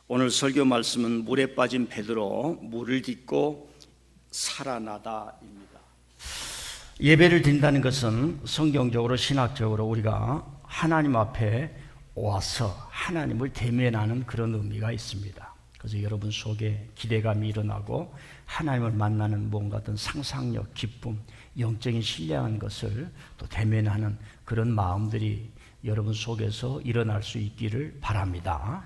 오늘 설교 말씀은 물에 빠진 베드로 물을 딛고 살아나다입니다. 예배를 드린다는 것은 성경적으로 신학적으로 우리가 하나님 앞에 와서 하나님을 대면하는 그런 의미가 있습니다. 그래서 여러분 속에 기대감이 일어나고 하나님을 만나는 뭔가 어떤 상상력, 기쁨, 영적인 신뢰한 것을 또 대면하는 그런 마음들이 여러분 속에서 일어날 수 있기를 바랍니다.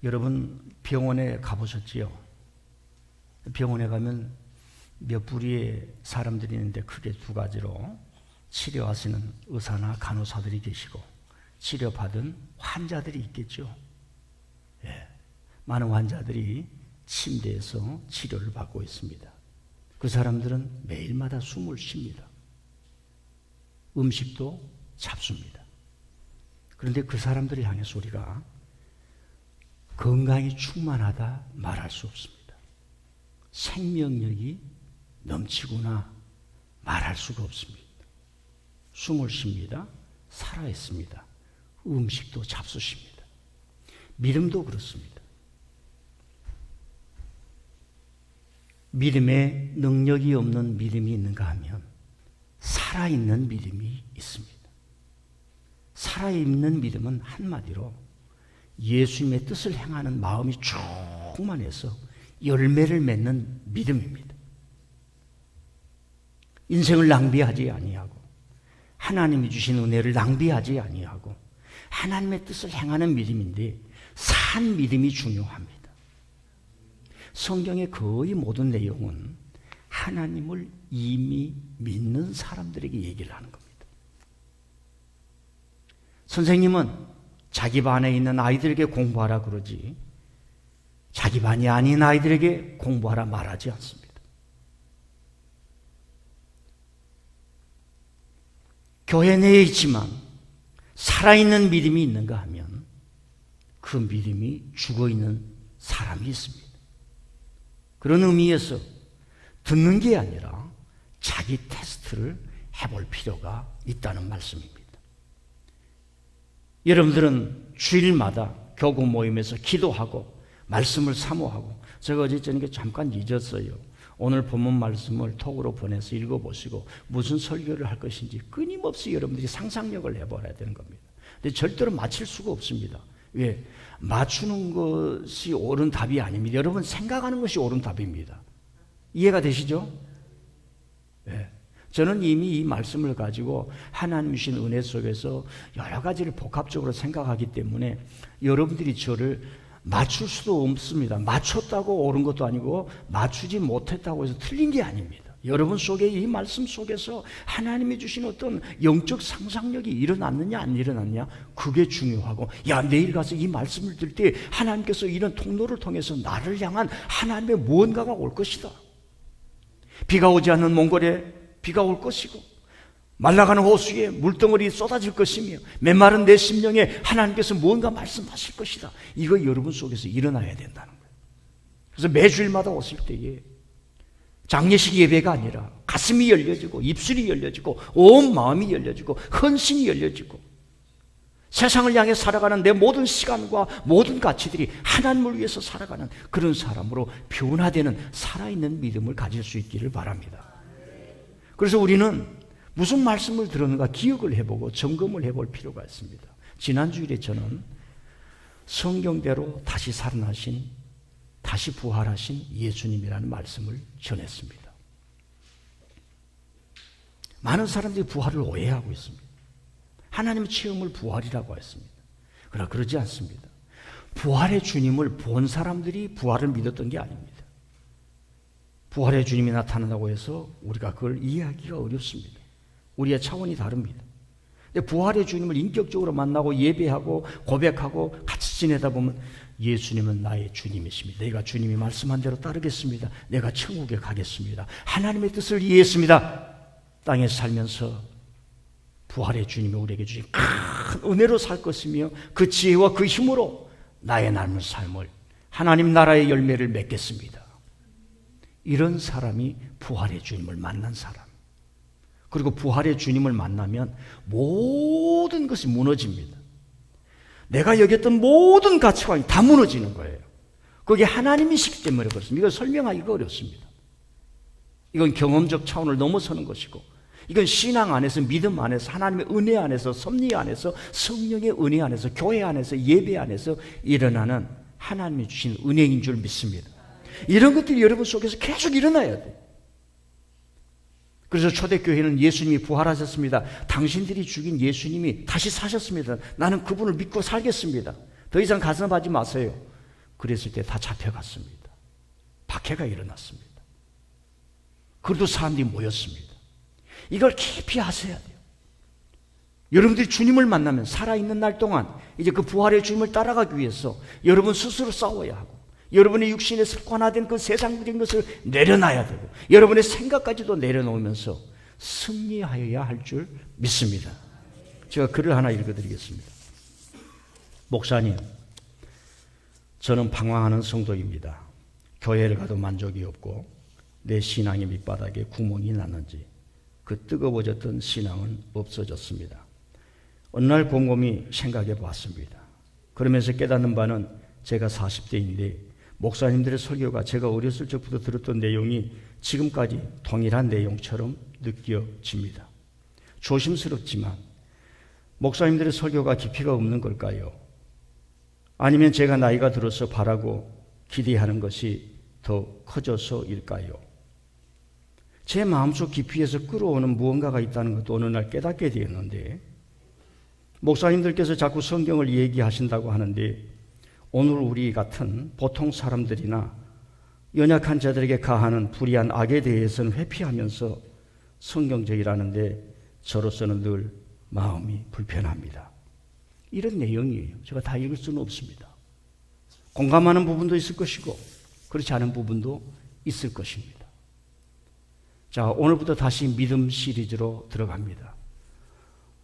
여러분 병원에 가보셨지요? 병원에 가면 몇 부류의 사람들이 있는데 크게 두 가지로 치료하시는 의사나 간호사들이 계시고 치료받은 환자들이 있겠죠. 많은 환자들이 침대에서 치료를 받고 있습니다. 그 사람들은 매일마다 숨을 쉽니다. 음식도 잡수입니다. 그런데 그 사람들을 향해서 우리가 건강이 충만하다 말할 수 없습니다. 생명력이 넘치구나 말할 수가 없습니다. 숨을 쉽니다. 살아있습니다. 음식도 잡수십니다. 믿음도 그렇습니다. 믿음에 능력이 없는 믿음이 있는가 하면 살아있는 믿음이 있습니다. 살아있는 믿음은 한마디로 예수님의 뜻을 행하는 마음이 충만해서 열매를 맺는 믿음입니다. 인생을 낭비하지 아니하고 하나님이 주신 은혜를 낭비하지 아니하고 하나님의 뜻을 행하는 믿음인데 산 믿음이 중요합니다. 성경의 거의 모든 내용은 하나님을 이미 믿는 사람들에게 얘기를 하는 겁니다. 선생님은 자기 반에 있는 아이들에게 공부하라 그러지 자기 반이 아닌 아이들에게 공부하라 말하지 않습니다. 교회 내에 있지만 살아있는 믿음이 있는가 하면 그 믿음이 죽어있는 사람이 있습니다. 그런 의미에서 듣는 게 아니라 자기 테스트를 해볼 필요가 있다는 말씀입니다. 여러분들은 주일마다 교구 모임에서 기도하고 말씀을 사모하고 제가 어제 저녁에 잠깐 잊었어요. 오늘 본문 말씀을 톡으로 보내서 읽어보시고 무슨 설교를 할 것인지 끊임없이 여러분들이 상상력을 해봐야 되는 겁니다. 근데 절대로 맞힐 수가 없습니다. 왜? 맞추는 것이 옳은 답이 아닙니다. 여러분 생각하는 것이 옳은 답입니다. 이해가 되시죠? 네. 저는 이미 이 말씀을 가지고 하나님 주신 은혜 속에서 여러 가지를 복합적으로 생각하기 때문에 여러분들이 저를 맞출 수도 없습니다. 맞췄다고 옳은 것도 아니고 맞추지 못했다고 해서 틀린 게 아닙니다. 여러분 속에 이 말씀 속에서 하나님이 주신 어떤 영적 상상력이 일어났느냐 안 일어났느냐 그게 중요하고 야 내일 가서 이 말씀을 들 때 하나님께서 이런 통로를 통해서 나를 향한 하나님의 무언가가 올 것이다. 비가 오지 않는 몽골에 비가 올 것이고 말라가는 호수에 물덩어리 쏟아질 것이며 메마른 내 심령에 하나님께서 무언가 말씀하실 것이다. 이거 여러분 속에서 일어나야 된다는 거예요. 그래서 매주일마다 오실 때에 장례식 예배가 아니라 가슴이 열려지고 입술이 열려지고 온 마음이 열려지고 헌신이 열려지고 세상을 향해 살아가는 내 모든 시간과 모든 가치들이 하나님을 위해서 살아가는 그런 사람으로 변화되는 살아있는 믿음을 가질 수 있기를 바랍니다. 그래서 우리는 무슨 말씀을 들었는가 기억을 해보고 점검을 해볼 필요가 있습니다. 지난주일에 저는 성경대로 다시 살아나신 다시 부활하신 예수님이라는 말씀을 전했습니다. 많은 사람들이 부활을 오해하고 있습니다. 하나님의 체험을 부활이라고 했습니다. 그러나 그러지 않습니다. 부활의 주님을 본 사람들이 부활을 믿었던 게 아닙니다. 부활의 주님이 나타난다고 해서 우리가 그걸 이해하기가 어렵습니다. 우리의 차원이 다릅니다. 근데 부활의 주님을 인격적으로 만나고 예배하고 고백하고 같이 지내다 보면 예수님은 나의 주님이십니다. 내가 주님이 말씀한 대로 따르겠습니다. 내가 천국에 가겠습니다. 하나님의 뜻을 이해했습니다. 땅에 살면서 부활의 주님이 우리에게 주신 큰 은혜로 살 것이며 그 지혜와 그 힘으로 나의 남은 삶을 하나님 나라의 열매를 맺겠습니다. 이런 사람이 부활의 주님을 만난 사람. 그리고 부활의 주님을 만나면 모든 것이 무너집니다. 내가 여겼던 모든 가치관이 다 무너지는 거예요. 그게 하나님이시기 때문에 그렇습니다. 이거 설명하기가 어렵습니다. 이건 경험적 차원을 넘어서는 것이고, 이건 신앙 안에서, 믿음 안에서, 하나님의 은혜 안에서, 섭리 안에서, 성령의 은혜 안에서, 교회 안에서, 예배 안에서 일어나는 하나님이 주신 은혜인 줄 믿습니다. 이런 것들이 여러분 속에서 계속 일어나야 돼요. 그래서 초대교회는 예수님이 부활하셨습니다. 당신들이 죽인 예수님이 다시 사셨습니다. 나는 그분을 믿고 살겠습니다. 더 이상 가슴하지 마세요. 그랬을 때 다 잡혀갔습니다. 박해가 일어났습니다. 그래도 사람들이 모였습니다. 이걸 깊이 아셔야 돼요. 여러분들이 주님을 만나면 살아있는 날 동안 이제 그 부활의 주님을 따라가기 위해서 여러분 스스로 싸워야 하고, 여러분의 육신에 습관화된 그 세상적인 것을 내려놔야 되고, 여러분의 생각까지도 내려놓으면서 승리하여야 할 줄 믿습니다. 제가 글을 하나 읽어드리겠습니다. 목사님, 저는 방황하는 성도입니다. 교회를 가도 만족이 없고 내 신앙의 밑바닥에 구멍이 났는지 그 뜨거워졌던 신앙은 없어졌습니다. 어느 날 곰곰이 생각해 봤습니다. 그러면서 깨닫는 바는 제가 40대인데 목사님들의 설교가 제가 어렸을 적부터 들었던 내용이 지금까지 동일한 내용처럼 느껴집니다. 조심스럽지만 목사님들의 설교가 깊이가 없는 걸까요? 아니면 제가 나이가 들어서 바라고 기대하는 것이 더 커져서일까요? 제 마음속 깊이에서 끌어오는 무언가가 있다는 것도 어느 날 깨닫게 되었는데, 목사님들께서 자꾸 성경을 얘기하신다고 하는데 오늘 우리 같은 보통 사람들이나 연약한 자들에게 가하는 불의한 악에 대해서는 회피하면서 성경적이라는데 저로서는 늘 마음이 불편합니다. 이런 내용이에요. 제가 다 읽을 수는 없습니다. 공감하는 부분도 있을 것이고 그렇지 않은 부분도 있을 것입니다. 자, 오늘부터 다시 믿음 시리즈로 들어갑니다.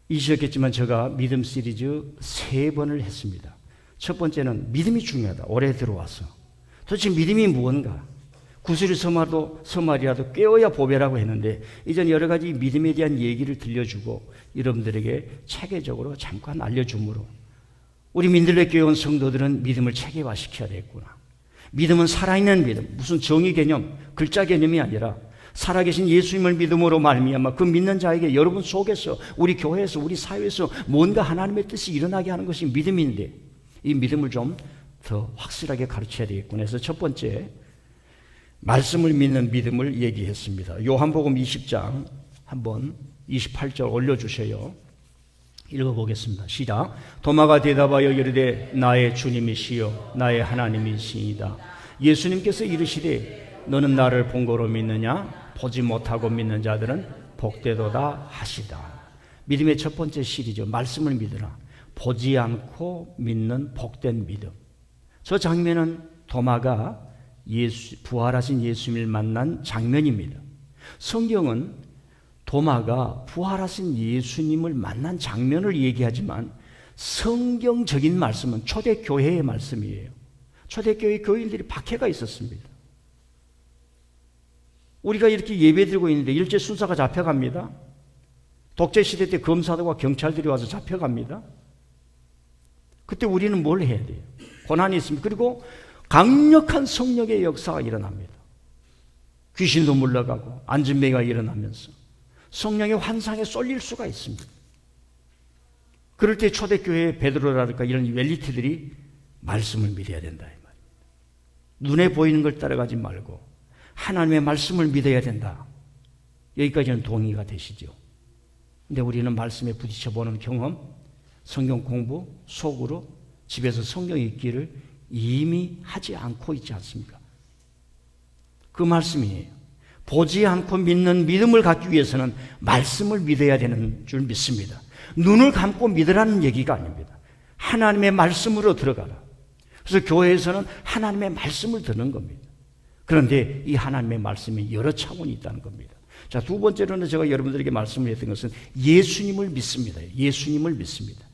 잊으셨겠지만 제가 믿음 시리즈 3번을 했습니다. 첫 번째는 믿음이 중요하다. 올해 들어와서 도대체 믿음이 무언가? 구슬이 서말이라도 깨어야 보배라고 했는데, 이전 여러 가지 믿음에 대한 얘기를 들려주고 여러분들에게 체계적으로 잠깐 알려줌으로 우리 민들레 교회 온 성도들은 믿음을 체계화시켜야 되겠구나. 믿음은 살아있는 믿음, 무슨 정의 개념, 글자 개념이 아니라 살아계신 예수님을 믿음으로 말미암아 그 믿는 자에게 여러분 속에서, 우리 교회에서, 우리 사회에서 뭔가 하나님의 뜻이 일어나게 하는 것이 믿음인데, 이 믿음을 좀 더 확실하게 가르쳐야 되겠구나 해서 첫 번째, 말씀을 믿는 믿음을 얘기했습니다. 요한복음 20장 한번 28절 올려주세요. 읽어보겠습니다. 시작. 도마가 대답하여 이르되 나의 주님이시여 나의 하나님이시이다. 예수님께서 이르시되 너는 나를 본 거로 믿느냐? 보지 못하고 믿는 자들은 복되도다 하시다. 믿음의 첫 번째 시리즈, 말씀을 믿으라. 보지 않고 믿는 복된 믿음. 저 장면은 도마가 부활하신 예수님을 만난 장면입니다. 성경은 도마가 부활하신 예수님을 만난 장면을 얘기하지만 성경적인 말씀은 초대교회의 말씀이에요. 초대교회 교인들이 박해가 있었습니다. 우리가 이렇게 예배드리고 있는데 일제 순사가 잡혀갑니다. 독재시대 때 검사들과 경찰들이 와서 잡혀갑니다. 그때 우리는 뭘 해야 돼요? 고난이 있습니다. 그리고 강력한 성령의 역사가 일어납니다. 귀신도 물러가고 안진뱅이가 일어나면서 성령의 환상에 쏠릴 수가 있습니다. 그럴 때 초대교회 베드로라든가 이런 엘리트들이 말씀을 믿어야 된다 이 말입니다. 눈에 보이는 걸 따라가지 말고 하나님의 말씀을 믿어야 된다. 여기까지는 동의가 되시죠. 근데 우리는 말씀에 부딪혀보는 경험, 성경 공부, 속으로 집에서 성경 읽기를 이미 하지 않고 있지 않습니까? 그 말씀이에요. 보지 않고 믿는 믿음을 갖기 위해서는 말씀을 믿어야 되는 줄 믿습니다. 눈을 감고 믿으라는 얘기가 아닙니다. 하나님의 말씀으로 들어가라. 그래서 교회에서는 하나님의 말씀을 듣는 겁니다. 그런데 이 하나님의 말씀이 여러 차원이 있다는 겁니다. 자, 두 번째로는 제가 여러분들에게 말씀을 했던 것은 예수님을 믿습니다. 예수님을 믿습니다.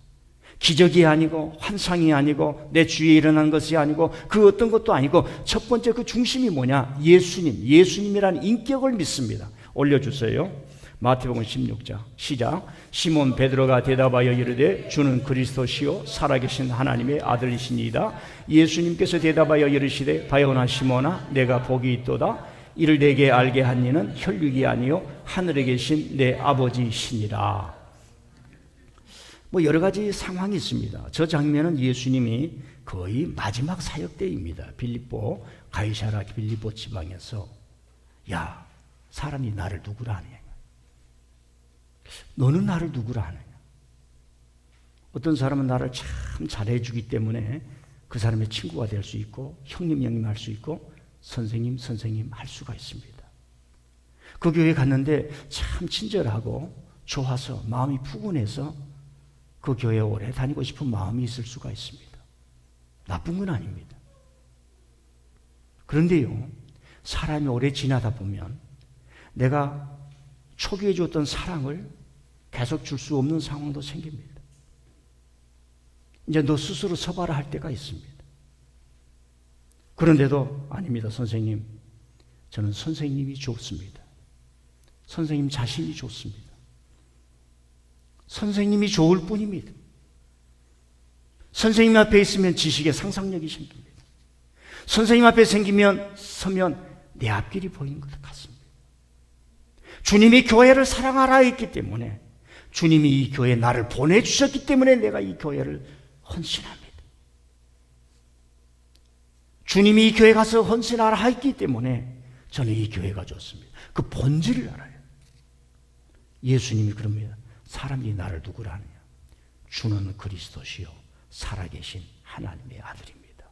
기적이 아니고 환상이 아니고 내 주위에 일어난 것이 아니고 그 어떤 것도 아니고 첫 번째 그 중심이 뭐냐? 예수님, 예수님이라는 인격을 믿습니다. 올려주세요. 마태복음 16장 시작. 시몬 베드로가 대답하여 이르되 주는 그리스도시요 살아계신 하나님의 아들이시니이다. 예수님께서 대답하여 이르시되 바요나 시몬아 내가 복이 있도다. 이를 내게 알게 한 이는 혈육이 아니요 하늘에 계신 내 아버지시니라. 뭐 여러 가지 상황이 있습니다. 저 장면은 예수님이 거의 마지막 사역 때입니다. 빌립보 가이사라 빌립보 지방에서 야 사람이 나를 누구라 하느냐, 너는 나를 누구라 하느냐. 어떤 사람은 나를 참 잘해주기 때문에 그 사람의 친구가 될 수 있고 형님 형님 할 수 있고 선생님 선생님 할 수가 있습니다. 그 교회 갔는데 참 친절하고 좋아서 마음이 푸근해서 그 교회에 오래 다니고 싶은 마음이 있을 수가 있습니다. 나쁜 건 아닙니다. 그런데요, 사람이 오래 지나다 보면 내가 초기에 줬던 사랑을 계속 줄 수 없는 상황도 생깁니다. 이제 너 스스로 서봐라 할 때가 있습니다. 그런데도 아닙니다. 선생님, 저는 선생님이 좋습니다. 선생님 자신이 좋습니다. 선생님이 좋을 뿐입니다. 선생님 앞에 있으면 지식의 상상력이 생깁니다. 선생님 앞에 서면 내 앞길이 보이는 것 같습니다. 주님이 교회를 사랑하라 했기 때문에, 주님이 이 교회에 나를 보내주셨기 때문에 내가 이 교회를 헌신합니다. 주님이 이 교회 가서 헌신하라 했기 때문에 저는 이 교회가 좋습니다. 그 본질을 알아요. 예수님이 그럽니다. 사람이 나를 누구라 하느냐. 주는 그리스도시요 살아계신 하나님의 아들입니다.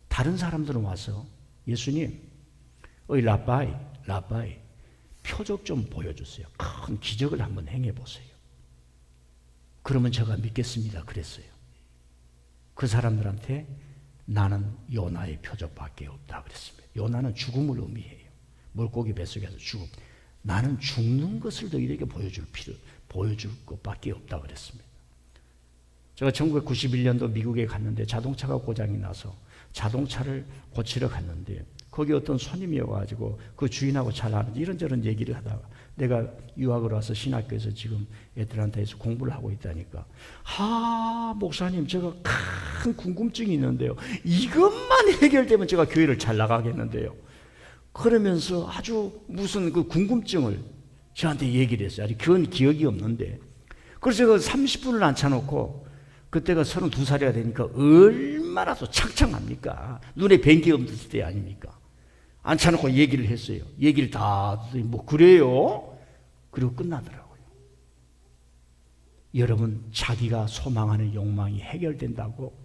다른 사람들은 와서 예수님, 어이 라바이 표적 좀 보여주세요. 큰 기적을 한번 행해보세요. 그러면 제가 믿겠습니다 그랬어요. 그 사람들한테 나는 요나의 표적밖에 없다 그랬습니다. 요나는 죽음을 의미해요. 물고기 뱃속에서 죽음. 나는 죽는 것을 너희에게 보여줄 것밖에 없다 그랬습니다. 제가 1991년도 미국에 갔는데 자동차가 고장이 나서 자동차를 고치러 갔는데 거기 어떤 손님이 와가지고 그 주인하고 잘 아는 이런저런 얘기를 하다가 내가 유학을 와서 신학교에서 지금 애틀란타에서 공부를 하고 있다니까, 목사님 제가 큰 궁금증이 있는데요, 이것만 해결되면 제가 교회를 잘 나가겠는데요. 그러면서 아주 무슨 그 궁금증을 저한테 얘기를 했어요. 아니 그건 기억이 없는데. 그래서 제가 30분을 앉혀놓고, 그때가 32살이가 되니까 얼마나 또 창창합니까? 눈에 뱅기 없을 때 아닙니까? 앉혀놓고 얘기를 했어요. 얘기를 다 뭐 그래요? 그리고 끝나더라고요. 여러분, 자기가 소망하는 욕망이 해결된다고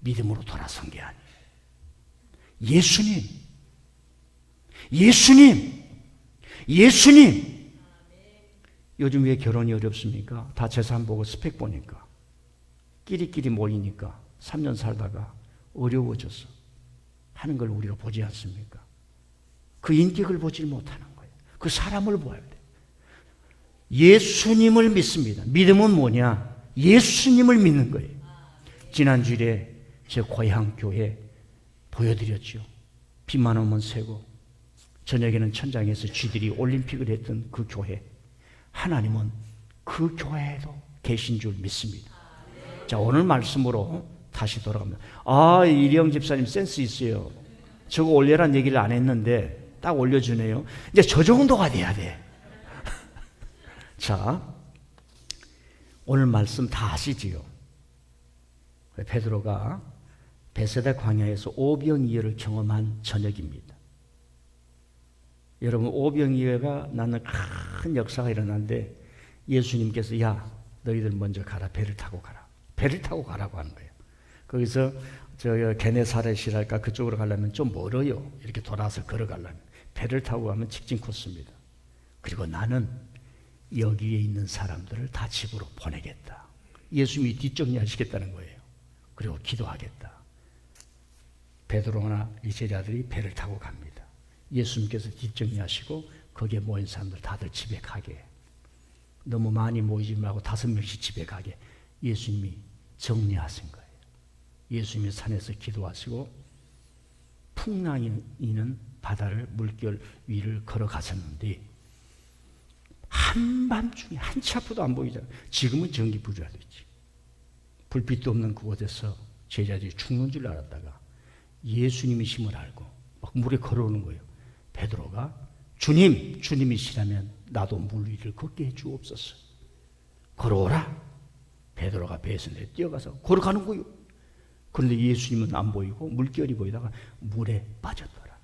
믿음으로 돌아선 게 아니에요. 예수님. 요즘 왜 결혼이 어렵습니까? 다 재산 보고 스펙 보니까, 끼리끼리 모이니까 3년 살다가 어려워져서 하는 걸 우리가 보지 않습니까? 그 인격을 보지 못하는 거예요. 그 사람을 보아야 돼요. 예수님을 믿습니다. 믿음은 뭐냐? 예수님을 믿는 거예요. 지난주에 제 고향 교회 보여드렸죠. 비만 오면 새고 저녁에는 천장에서 쥐들이 올림픽을 했던 그 교회, 하나님은 그 교회에도 계신 줄 믿습니다. 자, 오늘 말씀으로 다시 돌아갑니다. 이리영 집사님 센스 있어요. 저거 올려란 얘기를 안 했는데 딱 올려주네요. 이제 저 정도가 돼야 돼. 자, 오늘 말씀 다 아시지요? 베드로가 베세다 광야에서 오병이어를 경험한 저녁입니다. 여러분, 오병이어가 나는 큰 역사가 일어났는데 예수님께서 야, 너희들 먼저 가라. 배를 타고 가라. 배를 타고 가라고 하는 거예요. 거기서 게네사렛이랄까 그쪽으로 가려면 좀 멀어요. 이렇게 돌아서 걸어가려면. 배를 타고 가면 직진 코스입니다. 그리고 나는 여기에 있는 사람들을 다 집으로 보내겠다. 예수님이 뒷정리하시겠다는 거예요. 그리고 기도하겠다. 베드로나 이 제자들이 배를 타고 갑니다. 예수님께서 뒷정리하시고 거기에 모인 사람들 다들 집에 가게, 너무 많이 모이지 말고 5명씩 집에 가게 예수님이 정리하신 거예요. 예수님이 산에서 기도하시고 풍랑이 있는 바다를 물결 위를 걸어가셨는데 한 한밤중에 한치 앞도 안 보이잖아요. 지금은 전기 불이라도 있지. 불빛도 없는 그곳에서 제자들이 죽는 줄 알았다가 예수님이심을 알고 막 물에 걸어오는 거예요. 베드로가 주님, 주님이시라면 나도 물 위를 걷게 해주옵소서. 걸어오라. 베드로가 배에서 내려 뛰어가서 걸어가는 거예요. 그런데 예수님은 안 보이고 물결이 보이다가 물에 빠졌더라.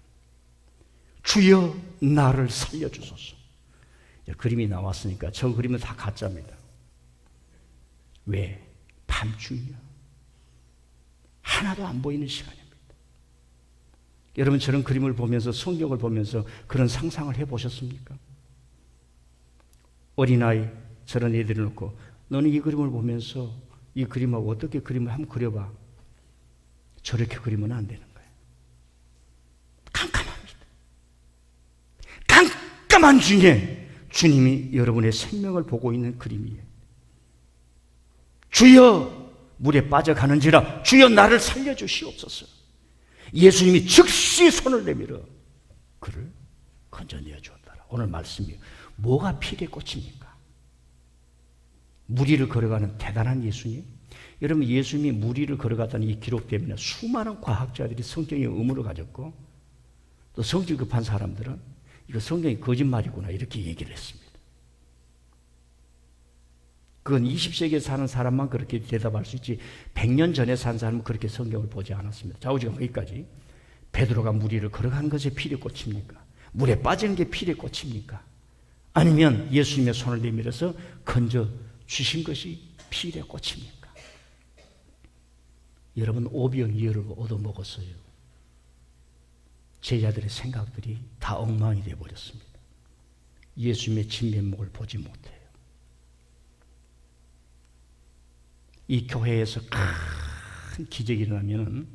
주여 나를 살려주소서. 그림이 나왔으니까 저 그림은 다 가짜입니다. 왜? 밤중이야. 하나도 안 보이는 시간입니다. 여러분 저런 그림을 보면서 성경을 보면서 그런 상상을 해보셨습니까? 어린아이 저런 애들을 놓고 너는 이 그림을 보면서 이 그림하고 어떻게 그림을 한번 그려봐. 저렇게 그리면 안 되는 거예요. 깜깜합니다. 깜깜한 중에 주님이 여러분의 생명을 보고 있는 그림이에요. 주여 물에 빠져가는지라 주여 나를 살려주시옵소서. 예수님이 즉시 손을 내밀어 그를 건져내어 주었더라. 오늘 말씀이요. 뭐가 피에 꽂힙니까? 물 위를 걸어가는 대단한 예수님. 여러분 예수님이 물 위를 걸어갔다는 이 기록 때문에 수많은 과학자들이 성경의 의문을 가졌고 또 성질 급한 사람들은 이거 성경이 거짓말이구나 이렇게 얘기를 했습니다. 그건 20세기에 사는 사람만 그렇게 대답할 수 있지 100년 전에 산 사람은 그렇게 성경을 보지 않았습니다. 좌우지간 여기까지. 베드로가 물 위를 걸어가는 것에 피에 꽂힙니까? 물에 빠지는 게 피에 꽂힙니까? 아니면 예수님의 손을 내밀어서 건져 주신 것이 피에 꽂힙니까? 여러분 오병이어를 얻어먹었어요. 제자들의 생각들이 다 엉망이 되어버렸습니다. 예수님의 진면목을 보지 못해요. 이 교회에서 큰 기적이 일어나면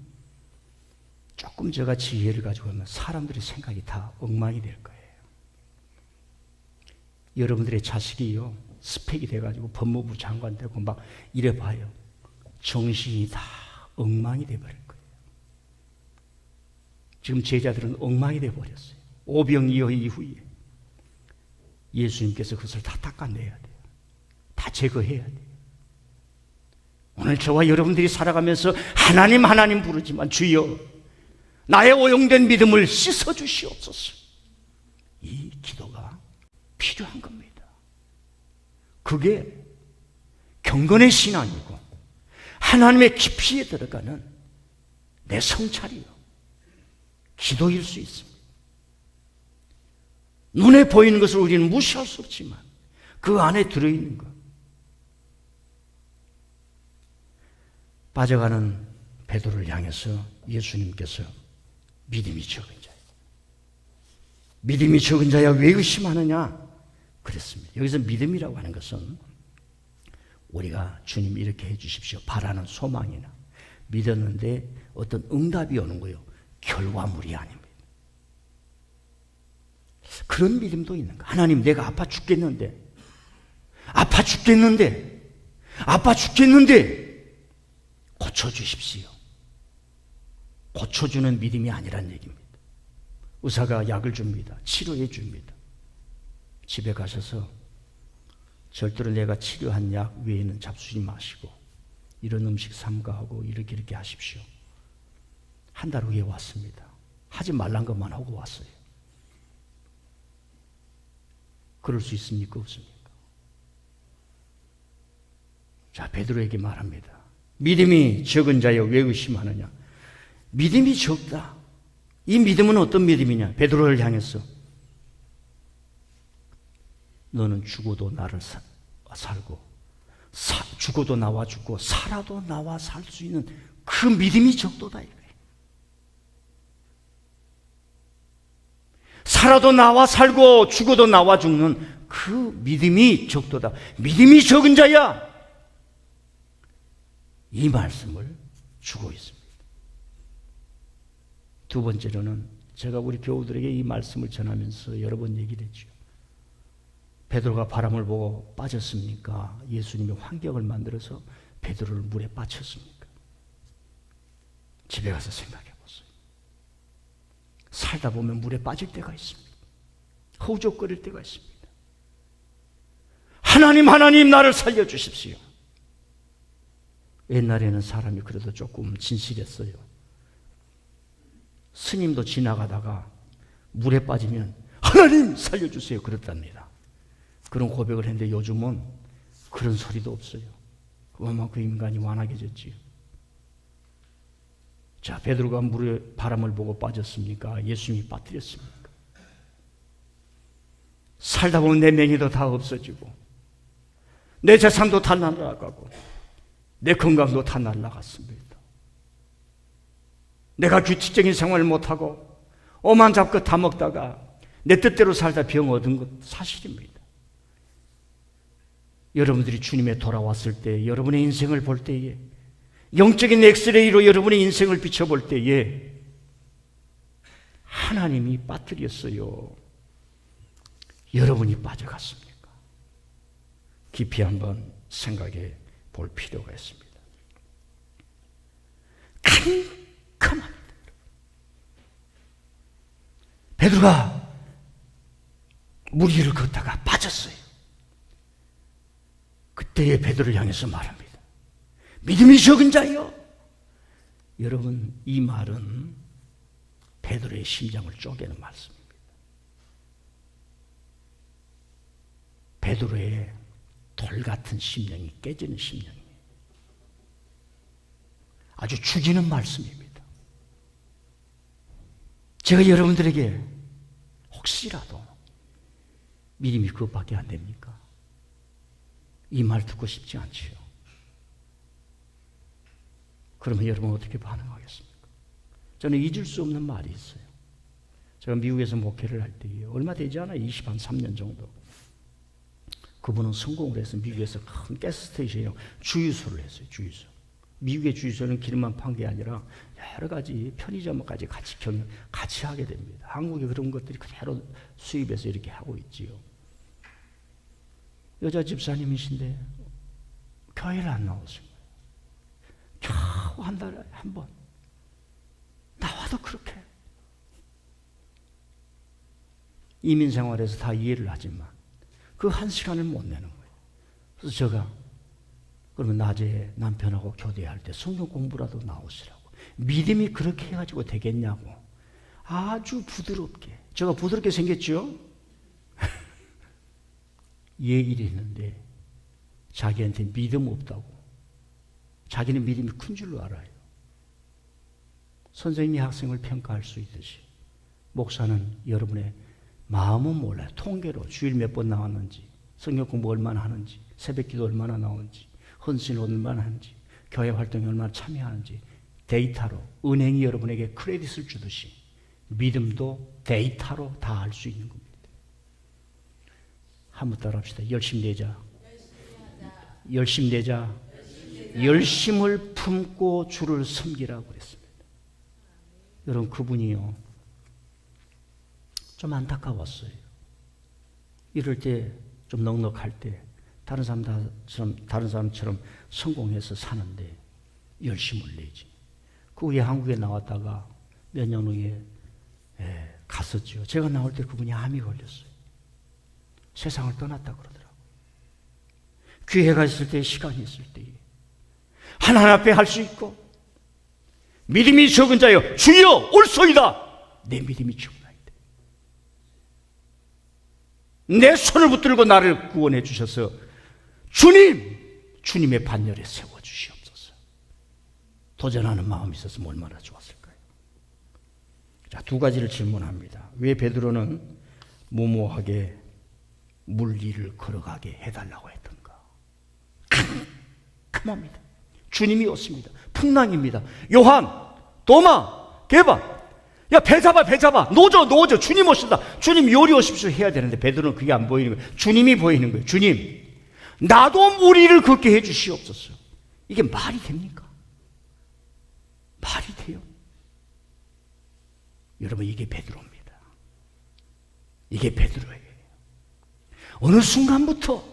조금 제가 지혜를 가지고 하면 사람들의 생각이 다 엉망이 될 거예요. 여러분들의 자식이요 스펙이 돼가지고 법무부 장관 되고 막 이래봐요. 정신이 다 엉망이 돼버릴 거예요. 지금 제자들은 엉망이 돼버렸어요. 오병이어 이후에 예수님께서 그것을 다 닦아내야 돼요. 다 제거해야 돼요. 오늘 저와 여러분들이 살아가면서 하나님 하나님 부르지만 주여 나의 오용된 믿음을 씻어주시옵소서. 이 기도가 필요한 겁니다. 그게 경건의 신앙이고 하나님의 깊이에 들어가는 내 성찰이요 기도일 수 있습니다. 눈에 보이는 것을 우리는 무시할 수 없지만 그 안에 들어있는 것 빠져가는 베드로를 향해서 예수님께서 믿음이 적은 자야. 믿음이 적은 자야 왜 의심하느냐? 그랬습니다. 여기서 믿음이라고 하는 것은 우리가 주님 이렇게 해 주십시오. 바라는 소망이나 믿었는데 어떤 응답이 오는 거예요. 결과물이 아닙니다. 그런 믿음도 있는 거예요. 하나님 내가 아파 죽겠는데 고쳐주십시오. 고쳐주는 믿음이 아니란 얘기입니다. 의사가 약을 줍니다. 치료해 줍니다. 집에 가셔서 절대로 내가 치료한 약 외에는 잡수지 마시고 이런 음식 삼가하고 이렇게 하십시오. 한 달 후에 왔습니다. 하지 말란 것만 하고 왔어요. 그럴 수 있습니까? 없습니까? 자, 베드로에게 말합니다. 믿음이 적은 자여 왜 의심하느냐? 믿음이 적다. 이 믿음은 어떤 믿음이냐? 베드로를 향해서 너는 죽어도 나를 살고 죽어도 나와 죽고 살아도 나와 살 수 있는 그 믿음이 적도다 이거예요. 살아도 나와 살고 죽어도 나와 죽는 그 믿음이 적도다. 믿음이 적은 자야. 이 말씀을 주고 있습니다. 두 번째로는 제가 우리 교우들에게 이 말씀을 전하면서 여러 번 얘기를 했죠. 베드로가 바람을 보고 빠졌습니까? 예수님이 환경을 만들어서 베드로를 물에 빠쳤습니까? 집에 가서 생각해 보세요. 살다 보면 물에 빠질 때가 있습니다. 허우적거릴 때가 있습니다. 하나님, 하나님 나를 살려주십시오. 옛날에는 사람이 그래도 조금 진실했어요. 스님도 지나가다가 물에 빠지면 하나님 살려주세요 그랬답니다. 그런 고백을 했는데 요즘은 그런 소리도 없어요. 그만큼 인간이 완악해졌지요. 자, 베드로가 물에 바람을 보고 빠졌습니까? 예수님이 빠뜨렸습니까? 살다 보면 내 명예도 다 없어지고 내 재산도 다 날아가고 내 건강도 다 날아갔습니다. 내가 규칙적인 생활을 못하고 오만 잡고 다 먹다가 내 뜻대로 살다 병 얻은 것 사실입니다. 여러분들이 주님에 돌아왔을 때, 여러분의 인생을 볼 때에, 영적인 엑스레이로 여러분의 인생을 비춰볼 때에 하나님이 빠뜨렸어요. 여러분이 빠져갔습니까? 깊이 한번 생각해 볼 필요가 있습니다. 캄캄합니다. 베드로가 물 위를 걷다가 빠졌어요. 그때의 베드로를 향해서 말합니다. 믿음이 적은 자여. 여러분, 이 말은 베드로의 심장을 쪼개는 말씀입니다. 베드로의 돌 같은 심령이 깨지는 심령이에요. 아주 죽이는 말씀입니다. 제가 여러분들에게 혹시라도 믿음이 그것밖에 안 됩니까? 이 말 듣고 싶지 않지요. 그러면 여러분 어떻게 반응하겠습니까? 저는 잊을 수 없는 말이 있어요. 제가 미국에서 목회를 할 때에 얼마 되지 않아요. 23년 정도. 그분은 성공을 해서 미국에서 큰 가스스테이션에 주유소를 했어요. 주유소. 미국의 주유소는 기름만 판 게 아니라 여러 가지 편의점까지 같이 하게 됩니다. 한국에 그런 것들이 그대로 수입해서 이렇게 하고 있지요. 여자 집사님이신데 교회를 안 나오신 거예요. 겨우 한 달에 한 번. 나와도 그렇게. 이민 생활에서 다 이해를 하지만 그 한 시간을 못 내는 거예요. 그래서 제가 그러면 낮에 남편하고 교대할 때 성경 공부라도 나오시라고. 믿음이 그렇게 해가지고 되겠냐고. 아주 부드럽게. 제가 부드럽게 생겼죠? 얘기를 했는데 자기한테 믿음 없다고. 자기는 믿음이 큰 줄로 알아요. 선생님이 학생을 평가할 수 있듯이 목사는 여러분의 마음은 몰라요. 통계로 주일 몇 번 나왔는지, 성경 공부 얼마나 하는지, 새벽 기도 얼마나 나오는지, 헌신 얼마나 하는지, 교회 활동에 얼마나 참여하는지 데이터로, 은행이 여러분에게 크레딧을 주듯이 믿음도 데이터로 다 알 수 있는 겁니다. 한번 따라 합시다. 열심 내자. 열심 내자. 열심을 품고 주를 섬기라고 그랬습니다. 여러분, 그분이요, 좀 안타까웠어요. 이럴 때 좀 넉넉할 때 다른 사람처럼 성공해서 사는데 열심을 내지. 그 후에 한국에 나왔다가 몇 년 후에 갔었죠. 제가 나올 때 그분이 암이 걸렸어요. 세상을 떠났다 그러더라고요. 기회가 있을 때, 시간이 있을 때 하나님 앞에 할 수 있고, 믿음이 적은 자여 주여 올소이다. 내 믿음이 적나이다. 내 손을 붙들고 나를 구원해 주셔서 주님의 반열에 세워주시옵소서. 도전하는 마음이 있었으면 얼마나 좋았을까요? 자, 두 가지를 질문합니다. 왜 베드로는 무모하게 물 위를 걸어가게 해달라고 했던가? 캄캄합니다. 주님이 오십니다. 풍랑입니다. 요한, 도마, 게바, 야, 배 잡아, 노저, 주님 오신다. 주님 요리 오십시오 해야 되는데 베드로는 그게 안 보이는 거예요. 주님이 보이는 거예요. 주님, 나도 물 위를 걷게 해 주시옵소서. 이게 말이 됩니까? 말이 돼요? 여러분, 이게 베드로입니다. 이게 베드로예요. 어느 순간부터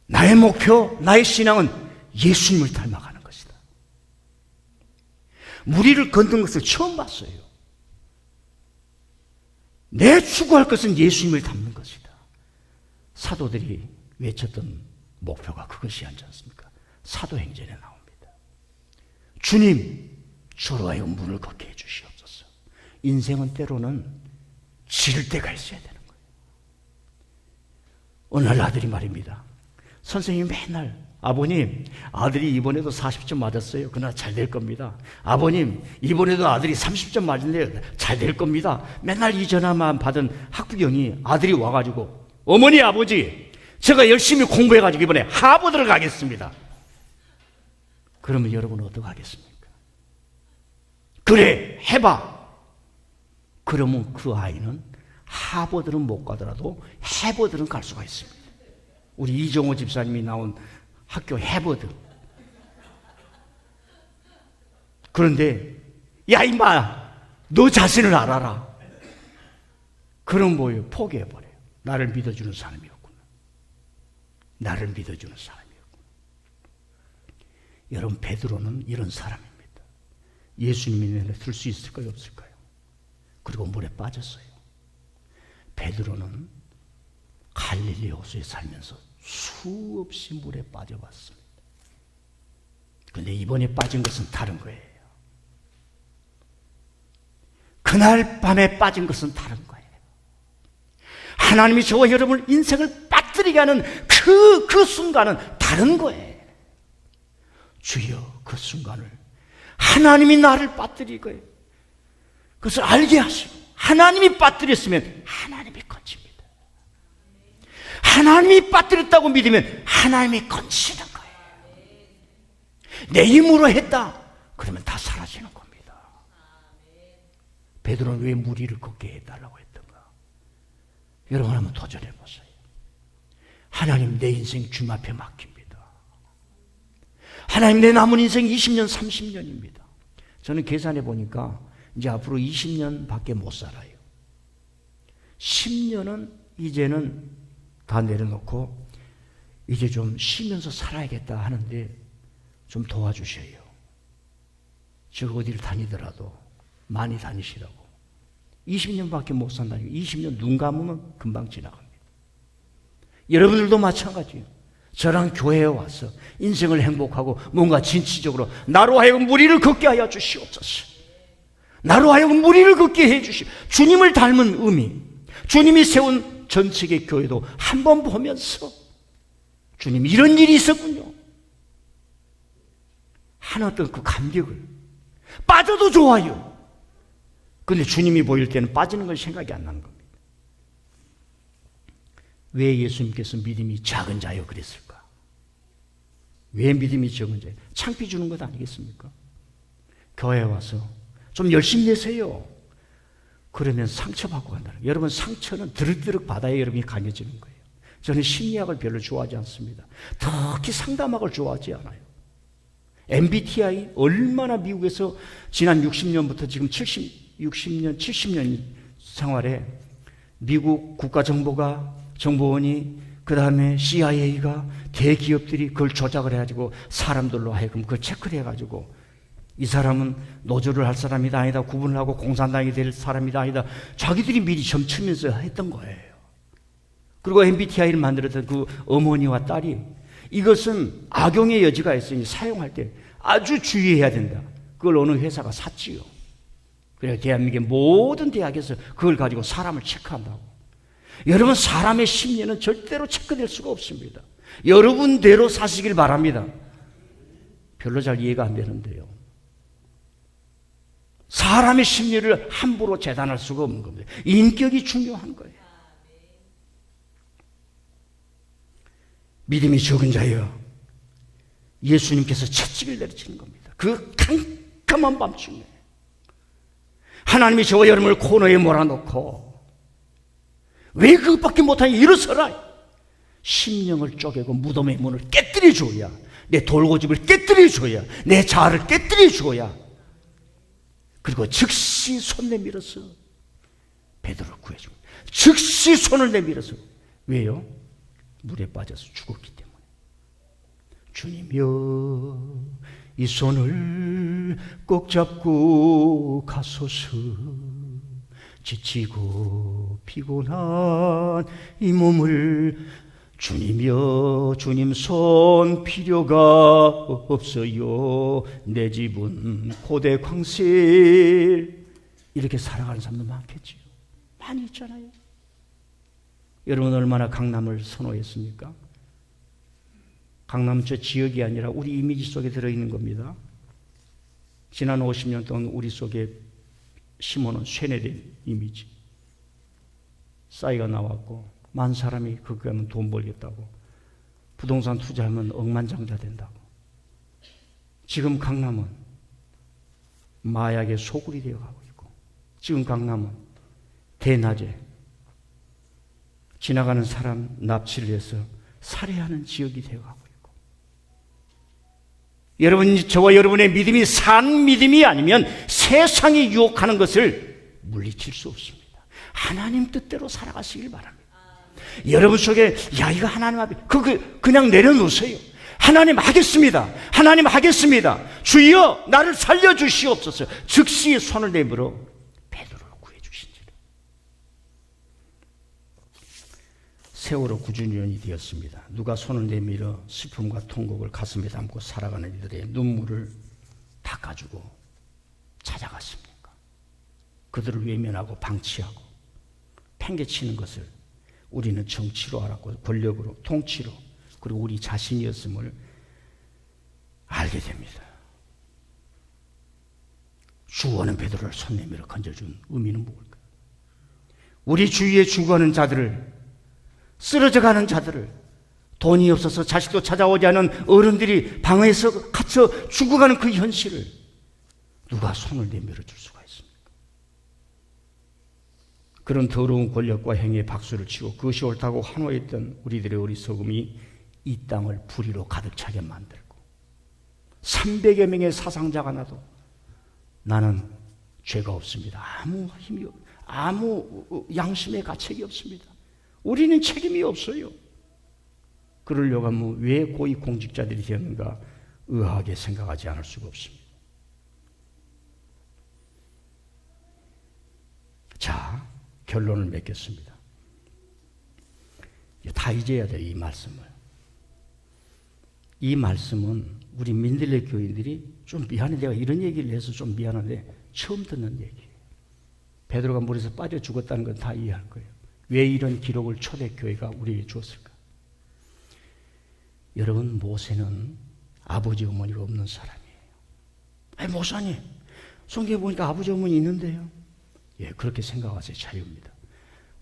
나의 목표, 나의 신앙은 예수님을 닮아가는 것이다. 물 위를 걷는 것을 처음 봤어요. 내 추구할 것은 예수님을 닮는 것이다. 사도들이 외쳤던 목표가 그것이 아니지 않습니까? 사도행전에 나옵니다. 주님, 저로 하여금 문을 걷게 해주시옵소서. 인생은 때로는 질 때가 있어야 되는 거예요. 어느 날 아들이 말입니다. 선생님이 맨날 아버님, 아들이 이번에도 40점 맞았어요. 그러나 잘 될 겁니다. 아버님, 이번에도 아들이 30점 맞은데요. 잘 될 겁니다. 맨날 이 전화만 받은 학부형이 아들이 와가지고 어머니, 아버지, 제가 열심히 공부해가지고 이번에 하버드를 가겠습니다. 그러면 여러분은 어떡하겠습니까? 그래, 해봐. 그러면 그 아이는 하버드는 못 가더라도 해버드는 갈 수가 있습니다. 우리 이정호 집사님이 나온 학교 해버드. 그런데 야 임마, 너 자신을 알아라. 그럼 뭐예요? 포기해버려요. 나를 믿어주는 사람이었구나. 나를 믿어주는 사람이었구나. 여러분, 베드로는 이런 사람입니다. 예수님이 내내 들 수 있을까요, 없을까요? 그리고 물에 빠졌어요. 베드로는 갈릴리 호수에 살면서 수없이 물에 빠져봤습니다. 그런데 이번에 빠진 것은 다른 거예요. 그날 밤에 빠진 것은 다른 거예요. 하나님이 저와 여러분을 인생을 빠뜨리게 하는 그 순간은 다른 거예요. 주여, 그 순간을 하나님이 나를 빠뜨리고요. 그것을 알게 하시고 하나님이 빠뜨렸으면 하나님이 건집니다. 하나님이 빠뜨렸다고 믿으면 하나님이 건지는 거예요. 내 힘으로 했다 그러면 다 사라지는 겁니다. 베드로는 왜 무리를 걷게 해달라고 했던가? 여러분 한번 도전해 보세요. 하나님, 내 인생 주님 앞에 맡깁니다. 하나님, 내 남은 인생 20년 30년입니다 저는 계산해 보니까 이제 앞으로 20년 밖에 못 살아요. 10년은 이제는 다 내려놓고 이제 좀 쉬면서 살아야겠다 하는데 좀 도와주셔요. 제가 어디를 다니더라도 많이 다니시라고. 20년밖에 못 산다니까. 20년 눈 감으면 금방 지나갑니다. 여러분들도 마찬가지예요. 저랑 교회에 와서 인생을 행복하고 뭔가 진취적으로 나로 하여금 무리를 걷게 하여 주시옵소서. 나로 하여금 무리를 걷게 해주시. 주님을 닮은 의미, 주님이 세운 전 세계 교회도 한번 보면서 주님, 이런 일이 있었군요 하는 어떤 그 감격을. 빠져도 좋아요. 그런데 주님이 보일 때는 빠지는 건 생각이 안 나는 겁니다. 왜 예수님께서 믿음이 작은 자여 그랬을까? 왜 믿음이 적은 자여? 창피 주는 것 아니겠습니까? 교회에 와서 좀 열심히 내세요. 그러면 상처받고 간다는 거예요. 여러분, 상처는 드륵드륵 받아야 여러분이 강해지는 거예요. 저는 심리학을 별로 좋아하지 않습니다. 특히 상담학을 좋아하지 않아요. MBTI 얼마나 미국에서 지난 60년부터 지금 60년, 70년 생활에 미국 국가정보가, 정보원이, 그 다음에 CIA가, 대기업들이 그걸 조작을 해가지고 사람들로 하여금 그걸 체크를 해가지고 이 사람은 노조를 할 사람이다 아니다, 구분을 하고 공산당이 될 사람이다 아니다, 자기들이 미리 점치면서 했던 거예요. 그리고 MBTI를 만들었던 그 어머니와 딸이 이것은 악용의 여지가 있으니 사용할 때 아주 주의해야 된다. 그걸 어느 회사가 샀지요. 그래서 대한민국의 모든 대학에서 그걸 가지고 사람을 체크한다고. 여러분, 사람의 심리는 절대로 체크될 수가 없습니다. 여러분대로 사시길 바랍니다. 별로 잘 이해가 안 되는데요. 사람의 심리를 함부로 재단할 수가 없는 겁니다. 인격이 중요한 거예요. 믿음이 적은 자여, 예수님께서 채찍을 내리치는 겁니다. 그 캄캄한 밤중에 하나님이 저와 여러분을 코너에 몰아놓고 왜 그것밖에 못하니 일어서라. 심령을 쪼개고 무덤의 문을 깨뜨려줘야, 내 돌고집을 깨뜨려줘야, 내 자아를 깨뜨려줘야, 그리고 즉시 손 내밀어서 베드로를 구해줍니다. 즉시 손을 내밀어서. 왜요? 물에 빠져서 죽었기 때문에. 주님이여, 이 손을 꼭 잡고 가소서. 지치고 피곤한 이 몸을 주님이여 주님 손 필요가 없어요. 내 집은 고대 광실. 이렇게 살아가는 사람도 많겠지요. 많이 있잖아요. 여러분 얼마나 강남을 선호했습니까? 강남은 저 지역이 아니라 우리 이미지 속에 들어있는 겁니다. 지난 50년 동안 우리 속에 심어놓은 쇠뇌된 이미지. 싸이가 나왔고 많은 사람이 거기 가면 돈 벌겠다고, 부동산 투자하면 억만장자 된다고. 지금 강남은 마약의 소굴이 되어가고 있고, 지금 강남은 대낮에 지나가는 사람 납치를 해서 살해하는 지역이 되어가고 있고, 여러분, 저와 여러분의 믿음이 산 믿음이 아니면 세상이 유혹하는 것을 물리칠 수 없습니다. 하나님 뜻대로 살아가시길 바랍니다. 여러분 속에 야 이거 하나님 앞에 그냥 내려놓으세요. 하나님 하겠습니다. 하나님 하겠습니다. 주여 나를 살려주시옵소서. 즉시 손을 내밀어 베드로를 구해주신지라. 세월호 9주년이 되었습니다. 누가 손을 내밀어 슬픔과 통곡을 가슴에 담고 살아가는 이들의 눈물을 닦아주고 찾아갔습니까? 그들을 외면하고 방치하고 팽개치는 것을 우리는 정치로 알았고 권력으로, 통치로, 그리고 우리 자신이었음을 알게 됩니다. 주원은 베드로를 손 내밀어 건져준 의미는 뭘까요? 우리 주위에 죽어가는 자들을, 쓰러져가는 자들을, 돈이 없어서 자식도 찾아오지 않은 어른들이 방에서 갇혀 죽어가는 그 현실을 누가 손을 내밀어 줄 수가 있습니까? 그런 더러운 권력과 행위에 박수를 치고 그것이 옳다고 환호했던 우리들의 어리석음이 이 땅을 불의로 가득 차게 만들고 300여 명의 사상자가 나도 나는 죄가 없습니다. 아무 양심의 가책이 없습니다. 우리는 책임이 없어요. 그러려고 하면 왜 고위 공직자들이 되었는가 의아하게 생각하지 않을 수가 없습니다. 자, 결론을 맺겠습니다. 다 잊어야 돼요, 이 말씀을. 이 말씀은 우리 민들레 교인들이 좀 미안해, 내가 이런 얘기를 해서 좀 미안한데 처음 듣는 얘기예요. 베드로가 물에서 빠져 죽었다는 건 다 이해할 거예요. 왜 이런 기록을 초대교회가 우리에게 주었을까? 여러분, 모세는 아버지 어머니가 없는 사람이에요. 아니, 목사님, 성경에 보니까 아버지 어머니 있는데요. 예, 그렇게 생각하세요. 자유입니다.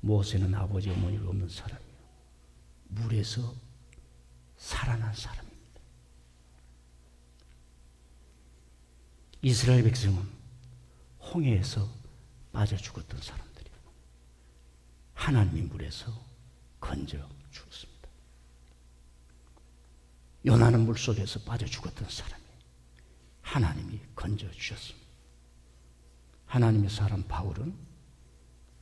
모세는 아버지 어머니가 없는 사람이에요. 물에서 살아난 사람입니다. 이스라엘 백성은 홍해에서 빠져 죽었던 사람들이에요. 하나님이 물에서 건져 주었습니다. 요나는 물속에서 빠져 죽었던 사람이에요. 하나님이 건져 주셨습니다. 하나님의 사람 바울은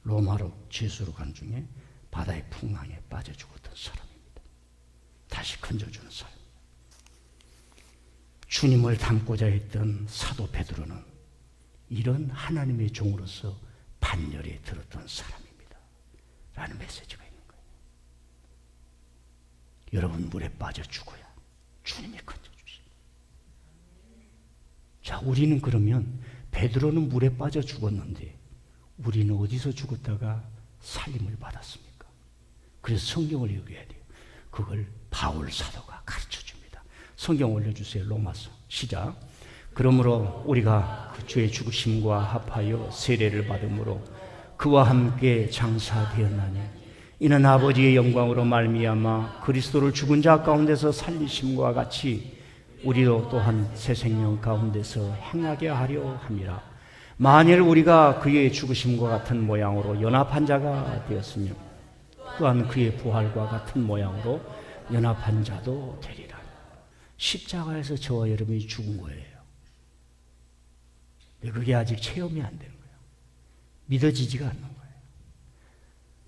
로마로 제수로 간 중에 바다의 풍랑에 빠져 죽었던 사람입니다. 다시 건져주는 사람입니다. 주님을 닮고자 했던 사도 베드로는 이런 하나님의 종으로서 반열에 들었던 사람입니다. 라는 메시지가 있는 거예요. 여러분, 물에 빠져 죽어야 주님이 건져주십니다. 자, 우리는 그러면 베드로는 물에 빠져 죽었는데 우리는 어디서 죽었다가 살림을 받았습니까? 그래서 성경을 읽어야 돼요. 그걸 바울 사도가 가르쳐 줍니다. 성경 올려주세요. 로마서 시작. 그러므로 우리가 그 주의 죽으심과 합하여 세례를 받음으로 그와 함께 장사되었나니 이는 아버지의 영광으로 말미암아 그리스도를 죽은 자 가운데서 살리심과 같이 우리도 또한 새 생명 가운데서 행하게 하려 함이라. 만일 우리가 그의 죽으심과 같은 모양으로 연합한 자가 되었으며 또한 그의 부활과 같은 모양으로 연합한 자도 되리라. 십자가에서 저와 여러분이 죽은 거예요. 그게 아직 체험이 안 되는 거예요. 믿어지지가 않는 거예요.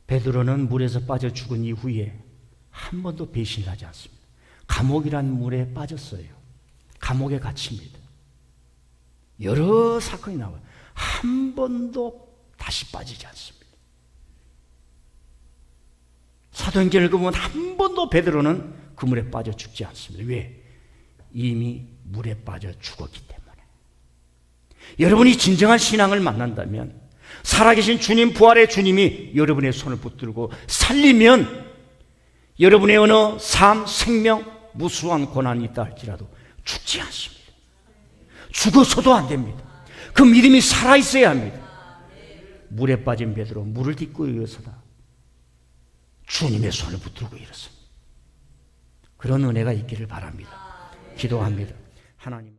베드로는 물에서 빠져 죽은 이후에 한 번도 배신하지 않습니다. 감옥이란 물에 빠졌어요. 감옥에 갇힙니다. 여러 사건이 나와요. 한 번도 다시 빠지지 않습니다. 사도행전을 읽어보면 한 번도 베드로는 그 물에 빠져 죽지 않습니다. 왜? 이미 물에 빠져 죽었기 때문에. 여러분이 진정한 신앙을 만난다면, 살아계신 주님, 부활의 주님이 여러분의 손을 붙들고 살리면 여러분의 어느 삶, 생명, 무수한 고난이 있다 할지라도 죽지 않습니다. 죽어서도 안 됩니다. 그 믿음이 살아있어야 합니다. 물에 빠진 베드로 물을 딛고 일어서다 주님의 손을 붙들고 일어섭니다. 그런 은혜가 있기를 바랍니다. 기도합니다. 하나님.